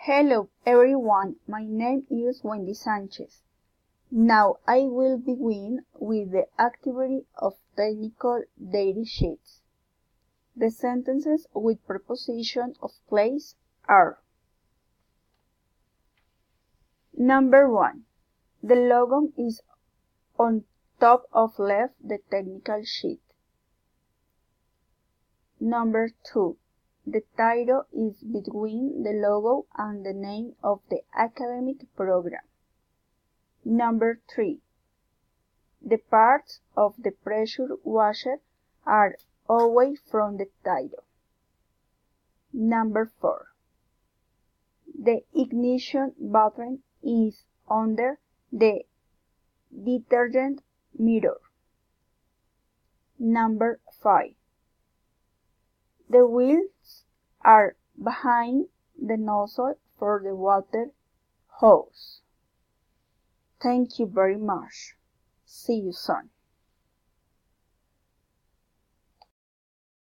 Hello everyone, my name is Wendy Sanchez. Now I will begin with the activity of technical data sheets. The sentences with preposition of place are: Number 1. The logo is on top of left the technical sheet. Number 2. The title is between the logo and the name of the academic program. Number 3. The parts of the pressure washer are away from the title. Number 4. The ignition button is under the detergent mirror. Number 5. The wheels are behind the nozzle for the water hose. Thank you very much. See you soon.